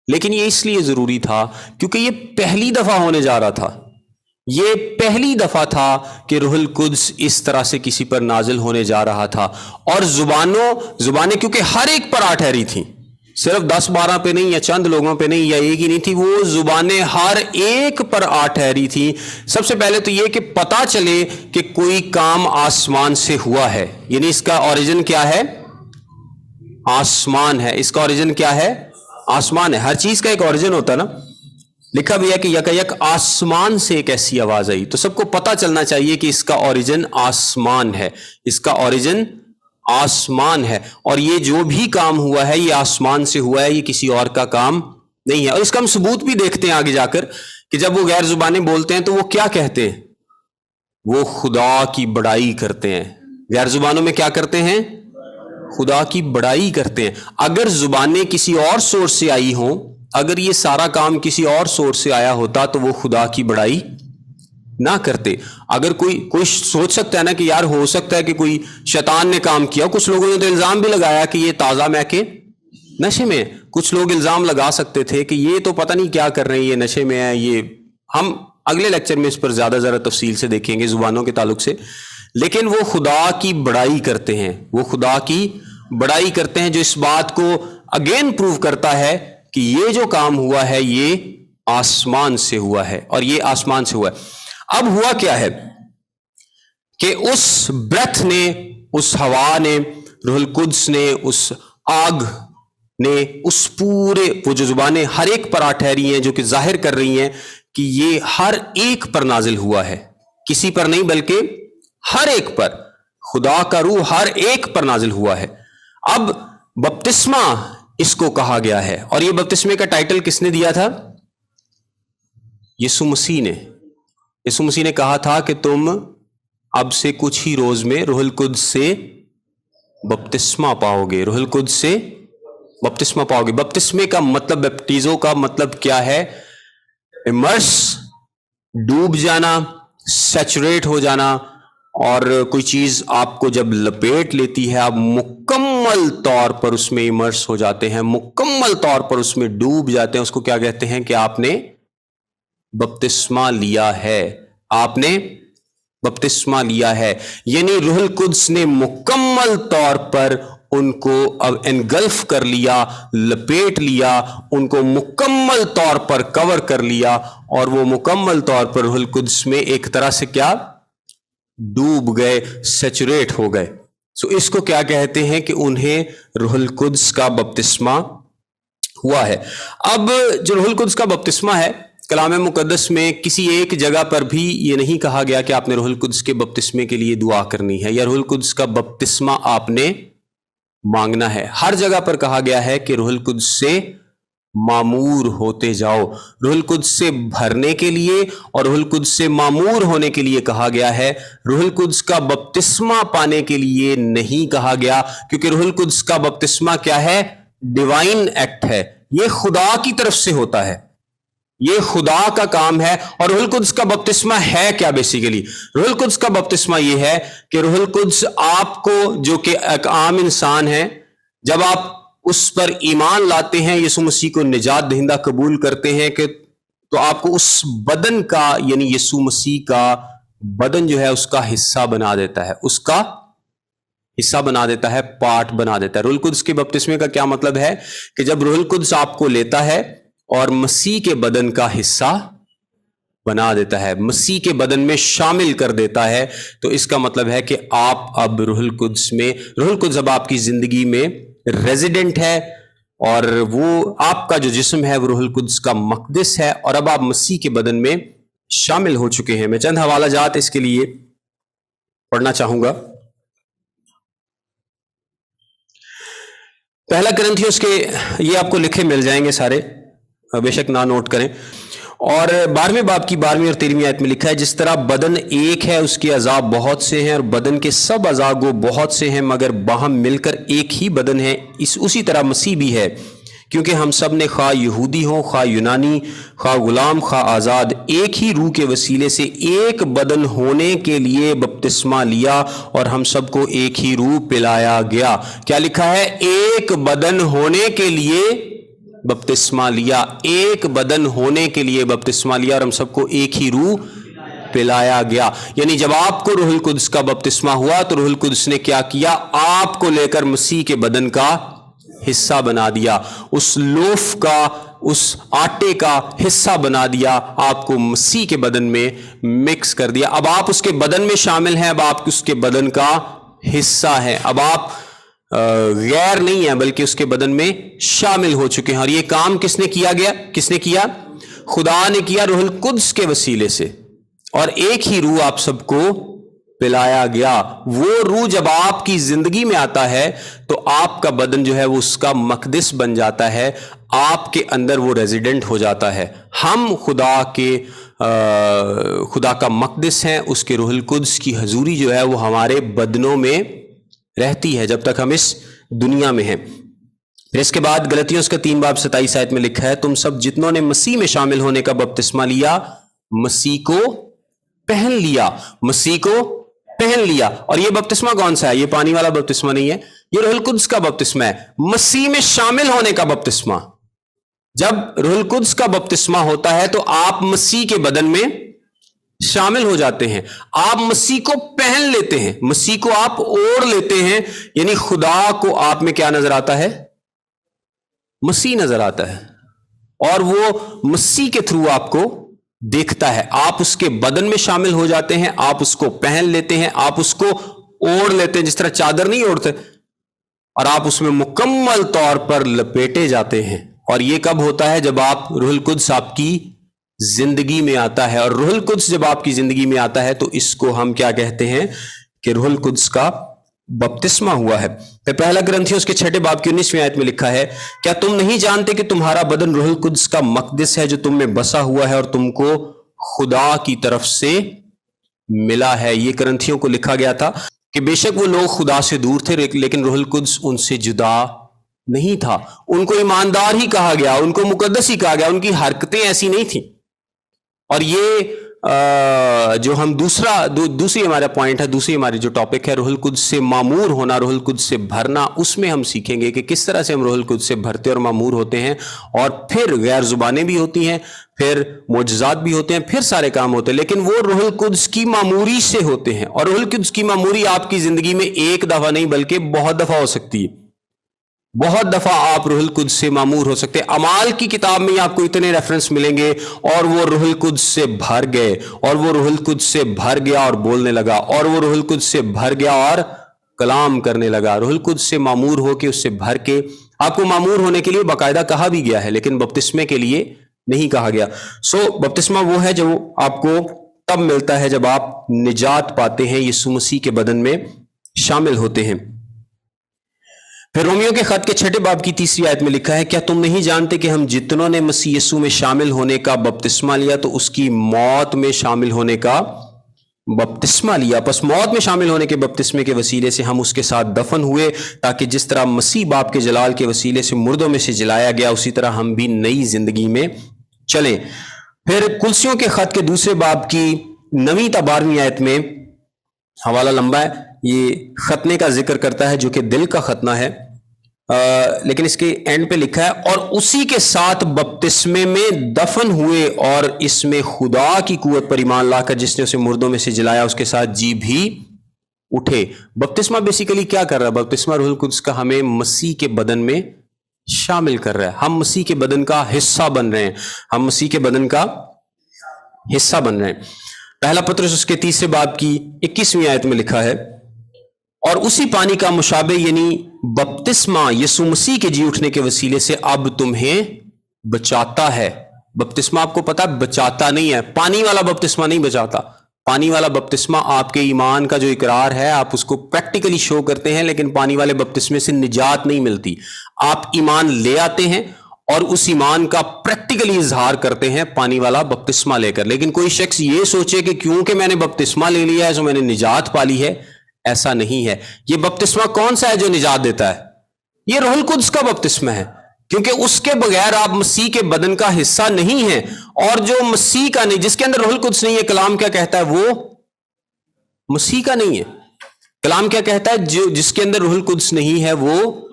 लेकिन ये इसलिए जरूरी था क्योंकि ये पहली दफा होने जा रहा था। ये पहली दफा था कि रूहुल कुद्स इस तरह से किसी पर नाजिल होने जा रहा था। और जुबानें क्योंकि हर एक पर आ ठहरी थी, सिर्फ 10-12 पे नहीं, या चंद लोगों पे नहीं, या एक ही नहीं थी, वो जुबानें हर एक पर आ ठहरी थी। सबसे पहले तो ये कि पता चले कि कोई काम आसमान से हुआ है, यानी इसका ओरिजिन क्या है? आसमान है। इसका ओरिजिन क्या है? आसमान है। हर चीज का एक ओरिजिन होता है ना। लिखा भी है कि यकायक आसमान से एक ऐसी आवाज आई, तो सबको पता चलना चाहिए कि इसका ओरिजिन आसमान है, इसका ओरिजिन आसमान है, और ये जो भी काम हुआ है ये आसमान से हुआ है, ये किसी और का काम नहीं है। और इसका हम सबूत भी देखते हैं आगे जाकर कि जब वो गैर जुबानें बोलते हैं तो वो क्या कहते हैं? वो खुदा की बड़ाई करते हैं। गैर जुबानों में क्या करते हैं? खुदा की बड़ाई करते हैं। अगर जुबानें किसी और सोर्स से आई हों, अगर ये सारा काम किसी और सोर्स से आया होता तो वो खुदा की बड़ाई ना करते। अगर कोई सोच सकता है ना कि यार हो सकता है कि कोई शैतान ने काम किया। कुछ लोगों ने तो इल्जाम भी लगाया कि ये ताजा मैके नशे में। कुछ लोग इल्जाम लगा सकते थे कि ये तो पता नहीं क्या कर रहे हैं, ये नशे में है। ये हम अगले लेक्चर में इस पर ज्यादा तफसील से देखेंगे जुबानों के ताल्लुक से। लेकिन वो खुदा की बड़ाई करते हैं, वो खुदा की बड़ाई करते हैं, जो इस बात को अगेन प्रूव करता है कि ये जो काम हुआ है ये आसमान से हुआ है, और ये आसमान से हुआ है। अब हुआ क्या है कि उस ब्रेथ ने, उस हवा ने, रूहुल कुद्स ने, उस आग ने, उस पूरे, वो जो जुबानें हर एक पर आ ठहरी हैं, जो कि जाहिर कर रही हैं कि ये हर एक पर नाजिल हुआ है, किसी पर नहीं बल्कि हर एक पर। खुदा का रूह हर एक पर नाजिल हुआ है। अब बपतिस्मा इसको कहा गया है, और ये बपतिस्मे का टाइटल किसने दिया था? यीशु मसीह ने। यीशु मसीह ने कहा था कि तुम अब से कुछ ही रोज में रूहुल कुद्स से बपतिस्मा पाओगे, रूहुल कुद्स से बपतिस्मा पाओगे। बपतिस्मे का मतलब, बैप्टिजो का मतलब क्या है? इमर्स, डूब जाना, सैचुरेट हो जाना, और कोई चीज आपको जब लपेट लेती है आप मुकम्मल तौर पर उसमें इमर्स हो जाते हैं, मुकम्मल तौर पर उसमें डूब जाते हैं, उसको क्या कहते हैं कि आपने बपतिस्मा लिया है, आपने बपतिस्मा लिया है। यानी रूहुल कुद्स ने मुकम्मल तौर पर उनको अब एनगल्फ कर लिया, लपेट लिया, उनको मुकम्मल तौर पर कवर कर लिया, और वो मुकम्मल तौर पर रूहुल कुद्स में एक तरह से क्या डूब गए, सैचुरेट हो गए। सो इसको क्या कहते हैं कि उन्हें रूहुल कुद्स का बपतिस्मा हुआ है। अब जो रूहुल कुद्स का बपतिस्मा है, कलाम मुकद्दस में किसी एक जगह पर भी ये नहीं कहा गया कि आपने रूहुल कुद्स के बपतिस्मे के लिए दुआ करनी है या रूहुल कुद्स का बपतिस्मा आपने मांगना है। हर जगह पर कहा गया है कि रूहुल कुद्स से मामूर होते जाओ। रूहुल कुद्स से भरने के लिए और रूहुल कुद्स से मामूर होने के लिए कहा गया है। रूहुल कुद्स का बपतिस्मा पाने के लिए नहीं कहा गया, क्योंकि रूहुल कुद्स का बपतिस्मा क्या है? डिवाइन एक्ट है, ये खुदा की तरफ से होता है, ये खुदा का काम है। और रूहुल कुद्स का बपतिस्मा है क्या? बेसिकली रूहुल कुद्स का बपतिस्मा ये है कि रूहुल कुद्स आपको, जो कि एक आम इंसान है, जब आप उस पर ईमान लाते हैं, यीशु मसीह को निजात दहिंदा कबूल करते हैं, कि तो आपको उस बदन का, यानी यीशु मसीह का बदन जो है उसका हिस्सा बना देता है, उसका हिस्सा बना देता है, पार्ट बना देता है। रूहुल कुद्स के बपतिस्मे का क्या मतलब है कि जब रूहुल कुद्स आपको लेता है और मसीह के बदन का हिस्सा बना देता है, मसीह के बदन में शामिल कर देता है, तो इसका मतलब है कि आप अब रूहुल कुद्स अब आपकी जिंदगी में रेजिडेंट है, और वो आपका जो जिस्म है वो रूहुल कुद्स का मक़दिस है, और अब आप मसीह के बदन में शामिल हो चुके हैं। मैं चंद हवाला जात इसके लिए पढ़ना चाहूंगा। पहला कुरिन्थियों के, ये आपको लिखे मिल जाएंगे सारे, बेशक ना नोट करें। और 12वें बाब की 12वीं और 13वीं आयत में लिखा है, जिस तरह बदन एक है उसके अज़ा बहुत से हैं, और बदन के सब अज़ा गो बहुत से हैं, मगर बाहम मिलकर एक ही बदन है। उसी तरह मसीह भी है, क्योंकि हम सब ने खा यहूदी हो, खा यूनानी, खा गुलाम, खा आज़ाद, एक ही रूह के वसीले से एक बदन होने के लिए बपतिस्मा लिया, और हम सबको एक ही रूह पिलाया गया। क्या लिखा है? एक बदन होने के लिए बपतिस्मा लिया, एक बदन होने के लिए बपतिस्मा लिया, और हम सबको एक ही रूह पिलाया गया। यानी जब आपको रूहुल कुद्स का बपतिस्मा हुआ तो रूहुल कुद्स ने क्या किया? आपको लेकर मसीह के बदन का हिस्सा बना दिया, उस लोफ का, उस आटे का हिस्सा बना दिया, आपको मसीह के बदन में मिक्स कर दिया। अब आप उसके बदन में शामिल हैं, अब आप उसके बदन का हिस्सा हैं, अब आप गैर नहीं है बल्कि उसके बदन में शामिल हो चुके हैं। और ये काम किसने किया? खुदा ने किया रूहुल कुद्स के वसीले से, और एक ही रूह आप सबको पिलाया गया। वो रूह जब आपकी जिंदगी में आता है तो आपका बदन जो है वो उसका मक़दिस बन जाता है, आपके अंदर वो रेजिडेंट हो जाता है। हम खुदा का मक़दिस हैं, उसके रूहुल कुद्स की हजूरी जो है वो हमारे बदनों में रहती है जब तक हम इस दुनिया में हैं। फिर इसके बाद गलतियों का 3 बाब 27 आयत में लिखा है, तुम सब जितनों ने मसीह में शामिल होने का बपतिस्मा लिया, मसीह को पहन लिया, मसीह को पहन लिया। और ये बपतिस्मा कौन सा है? ये पानी वाला बपतिस्मा नहीं है, ये रूहुल कुद्स का बपतिस्मा है, मसीह में शामिल होने का बपतिस्मा। जब रूहुल कुद्स का बपतिस्मा होता है तो आप मसीह के बदन में शामिल हो जाते हैं, आप मसीह को पहन लेते हैं, मसीह को आप ओढ़ लेते हैं। यानी खुदा को आप में क्या नजर आता है? मसीह नजर आता है, और वो मसीह के थ्रू आपको देखता है। आप उसके बदन में शामिल हो जाते हैं, आप उसको पहन लेते हैं, आप उसको ओढ़ लेते हैं, जिस तरह चादर नहीं ओढ़ते, और आप उसमें मुकम्मल तौर पर लपेटे जाते हैं। और ये कब होता है? जब आप रूहुल कुद्स आपकी जिंदगी में आता है। और रूहुल कुद्स जब आपकी जिंदगी में आता है तो इसको हम क्या कहते हैं कि रूहुल कुद्स का बपतिस्मा हुआ है। फिर पहला कुरिन्थियों के 6 बाब की 19वीं आयत में लिखा है, क्या तुम नहीं जानते कि तुम्हारा बदन रूहुल कुद्स का मक़दिस है जो तुम में बसा हुआ है और तुमको खुदा की तरफ से मिला है। ये कुरिन्थियों को लिखा गया था कि बेशक वो लोग खुदा से दूर थे, लेकिन रूहुल कुद्स उनसे जुदा नहीं था, उनको ईमानदार ही कहा गया, उनको मुकद्दस ही कहा गया, उनकी हरकतें ऐसी नहीं थी। और ये जो हम दूसरी हमारा पॉइंट है, दूसरी हमारी जो टॉपिक है रूहुल कुद्स से मामूर होना, रूहुल कुद्स से भरना, उसमें हम सीखेंगे कि किस तरह से हम रूहुल कुद्स से भरते और मामूर होते हैं। और फिर गैर जुबानें भी होती हैं, फिर मोजज़ात भी होते हैं, फिर सारे काम होते हैं, लेकिन वो रूहुल कुद्स की मामूरी से होते हैं। और रूहुल कुद्स की मामूरी आपकी जिंदगी में एक दफा नहीं बल्कि बहुत दफा हो सकती है। बहुत दफा आप रूहुल कुद्स से मामूर हो सकते हैं। अमाल की किताब में आपको इतने रेफरेंस मिलेंगे, और वो रूहुल कुद्स से भर गए, और वो रूहुल कुद्स से भर गया और बोलने लगा, और वो रूहुल कुद्स से भर गया और कलाम करने लगा। रूहुल कुद्स से मामूर होके, उससे भर के, आपको मामूर होने के लिए बाकायदा कहा भी गया है, लेकिन बपतिस्मे के लिए नहीं कहा गया। बपतिस्मा वो है जो आपको तब मिलता है जब आप निजात पाते हैं, यीशु मसीह के बदन में शामिल होते हैं। फिर रोमियो के खत के 6 बाब की 3 आयत में लिखा है, क्या तुम नहीं जानते कि हम जितनों ने मसीह यीशु में शामिल होने का बपतिस्मा लिया तो उसकी मौत में शामिल होने का बपतिस्मा लिया। बस मौत में शामिल होने के बपतिस्मे के वसीले से हम उसके साथ दफन हुए, ताकि जिस तरह मसीह बाप के जलाल के वसीले से मुर्दों में से जलाया गया, उसी तरह हम भी नई जिंदगी में चलें। फिर कुलसियों के खत के 2 बाब की 9 ता 12वीं आयत में, हवाला लंबा है, ये खतने का जिक्र करता है जो कि दिल का खतना है, लेकिन इसके एंड पे लिखा है, और उसी के साथ बपतिस्मे में दफन हुए, और इसमें खुदा की कुव्वत पर ईमान लाकर जिसने उसे मुर्दों में से जलाया उसके साथ जी भी उठे। बपतिस्मा बेसिकली क्या कर रहा है? बपतिस्मा रूहुल कुद्स का हमें मसीह के बदन में शामिल कर रहा है। हम मसीह के बदन का हिस्सा बन रहे हैं, हम मसीह के बदन का हिस्सा बन रहे हैं। पहला पत्रस उसके 3 बाब की 21वीं आयत में लिखा है, और उसी पानी का मुशाबे यानी बपतिस्मा यीशु मसीह के जी उठने के वसीले से अब तुम्हें बचाता है। बपतिस्मा आपको पता बचाता नहीं है, पानी वाला बपतिस्मा नहीं बचाता। पानी वाला बपतिस्मा आपके ईमान का जो इकरार है, आप उसको प्रैक्टिकली शो करते हैं, लेकिन पानी वाले बपतिस्मे से निजात नहीं मिलती। आप ईमान ले आते हैं और उस ईमान का प्रैक्टिकली इजहार करते हैं पानी वाला बपतिस्मा लेकर। लेकिन कोई शख्स ये सोचे कि क्योंकि मैंने बपतिस्मा ले लिया है तो मैंने निजात पा ली है, ऐसा नहीं है। ये बपतिस्मा कौन सा है जो निजात देता है? ये रूहुल कुद्स का बपतिस्मा है, क्योंकि उसके बगैर आप मसीह के बदन का हिस्सा नहीं है। और जो मसीह का नहीं, जिसके अंदर रूहुल कुद्स नहीं है, कलाम क्या कहता है? वो मसीह का नहीं है। कलाम क्या कहता है? जो जिसके अंदर रूहुल कुद्स नहीं है वो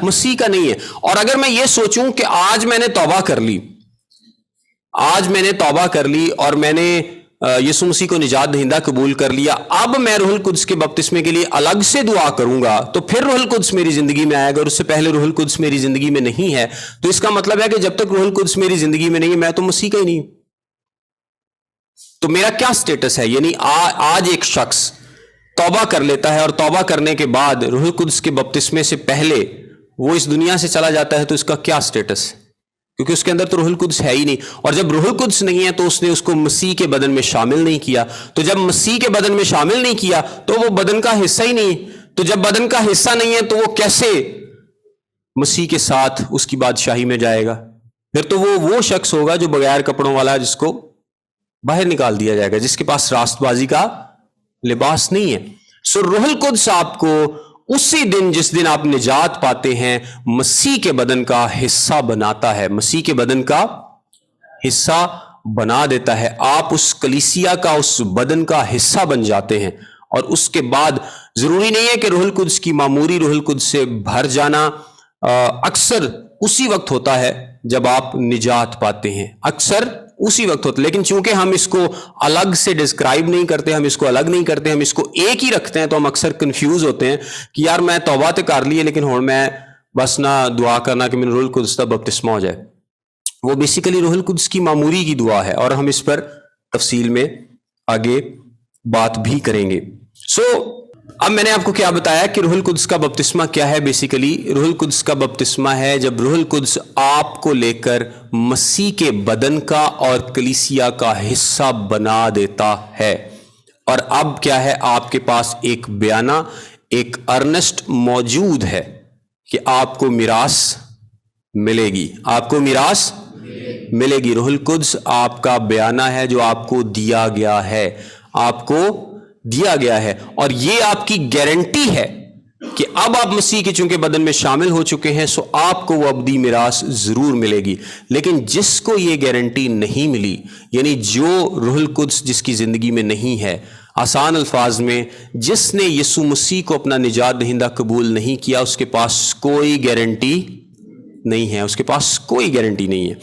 मसीह का नहीं है। और अगर मैं ये सोचूं कि आज मैंने तौबा कर ली, आज मैंने तौबा कर ली और मैंने यीशु मसीह को निजात दहिंदा कबूल कर लिया, अब मैं रूहुल कुद्स के बपतिस्मे के लिए अलग से दुआ करूंगा, तो फिर रूहुल कुद्स मेरी जिंदगी में आएगा। और उससे पहले रूहुल कुद्स मेरी जिंदगी में नहीं है, तो इसका मतलब है कि जब तक रूहुल कुद्स मेरी जिंदगी में नहीं है, मैं तो मसीह का ही नहीं। तो मेरा क्या स्टेटस है? यानी आज एक शख्स तौबा कर लेता है और तौबा करने के बाद रूहुल कुद्स के बपतिस्मे से पहले वो इस दुनिया से चला जाता है, तो इसका क्या स्टेटस? क्योंकि उसके अंदर तो रूहुल कुद्स है ही नहीं। और जब रूहुल कुद्स नहीं है तो उसने उसको मसीह के बदन में शामिल नहीं किया। तो जब मसीह के बदन में शामिल नहीं किया तो वो बदन का हिस्सा ही नहीं। तो जब बदन का हिस्सा नहीं है तो वो कैसे मसीह के साथ उसकी बादशाही में जाएगा? फिर तो वो शख्स होगा जो बगैर कपड़ों वाला, जिसको बाहर निकाल दिया जाएगा, जिसके पास रास्तबाजी का लिबास नहीं है। सो रूहुल कुद्स आपको उसी दिन, जिस दिन आप निजात पाते हैं, मसीह के बदन का हिस्सा बनाता है, मसीह के बदन का हिस्सा बना देता है। आप उस कलीसिया का, उस बदन का हिस्सा बन जाते हैं। और उसके बाद जरूरी नहीं है कि रूहुल कुद्स की मामूरी, रूहुल कुद्स से भर जाना अक्सर उसी वक्त होता है जब आप निजात पाते हैं, अक्सर उसी वक्त होता है। लेकिन चूंकि हम इसको अलग से डिस्क्राइब नहीं करते, हम इसको अलग नहीं करते, हम इसको एक ही रखते हैं, तो हम अक्सर कंफ्यूज होते हैं कि यार मैं तौबा तो कर ली है, लेकिन हुण मैं बस ना दुआ करना कि मैंने रूहुल कुद्स का बपतिस्मा हो जाए। वो बेसिकली रूहुल कुद्स की मामूरी की दुआ है, और हम इस पर तफसील में आगे बात भी करेंगे। अब मैंने आपको क्या बताया कि रूहुल कुद्स का बपतिस्मा क्या है। बेसिकली रूहुल कुद्स का बपतिस्मा है जब रूहुल कुद्स आपको लेकर मसीह के बदन का और कलीसिया का हिस्सा बना देता है। और अब क्या है, आपके पास एक बयाना, एक अर्नेस्ट मौजूद है कि आपको मिरास मिलेगी, आपको मिरास मिलेगी। रूहुल कुद्स आपका बयाना है जो आपको दिया गया है, आपको दिया गया है। और ये आपकी गारंटी है کہ اب آپ مسیح کے چونکہ بدن میں شامل ہو چکے ہیں سو آپ کو وہ ابدی میراث ضرور ملے گی. لیکن جس کو یہ گارنٹی نہیں ملی، یعنی جو روح القدس جس کی زندگی میں نہیں ہے، آسان الفاظ میں جس نے یسوع مسیح کو اپنا نجات دہندہ قبول نہیں کیا، اس کے پاس کوئی گارنٹی نہیں ہے، اس کے پاس کوئی گارنٹی نہیں ہے.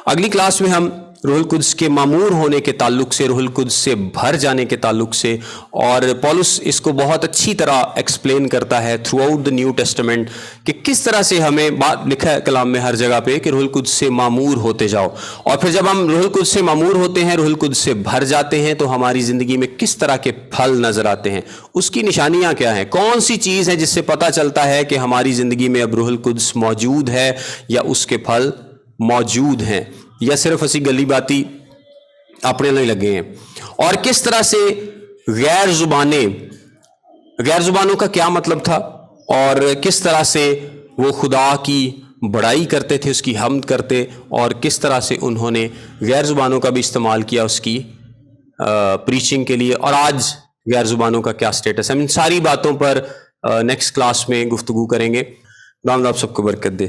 اگلی کلاس میں ہم روح القدس کے معمور ہونے کے تعلق سے، روح القدس سے بھر جانے کے تعلق سے، اور پولس اس کو بہت اچھی طرح ایکسپلین کرتا ہے through out the new testament کہ کس طرح سے ہمیں بات لکھا ہے کلام میں ہر جگہ پہ کہ روح القدس سے معمور ہوتے جاؤ. اور پھر جب ہم روح القدس سے معمور ہوتے ہیں، روح القدس سے بھر جاتے ہیں، تو ہماری زندگی میں کس طرح کے پھل نظر آتے ہیں، اس کی نشانیاں کیا ہیں، کون سی چیز ہے جس سے پتہ چلتا ہے کہ ہماری زندگی میں اب روح القدس موجود ہے یا اس کے پھل موجود ہیں، یا صرف اسی گلی باتی اپنے نہیں لگے ہیں. اور کس طرح سے غیر زبانوں کا کیا مطلب تھا، اور کس طرح سے وہ خدا کی بڑائی کرتے تھے، اس کی حمد کرتے، اور کس طرح سے انہوں نے غیر زبانوں کا بھی استعمال کیا اس کی پریچنگ کے لیے، اور آج غیر زبانوں کا کیا سٹیٹس ہے. ہم ان ساری باتوں پر نیکسٹ کلاس میں گفتگو کریں گے. خدا آپ سب کو برکت دے.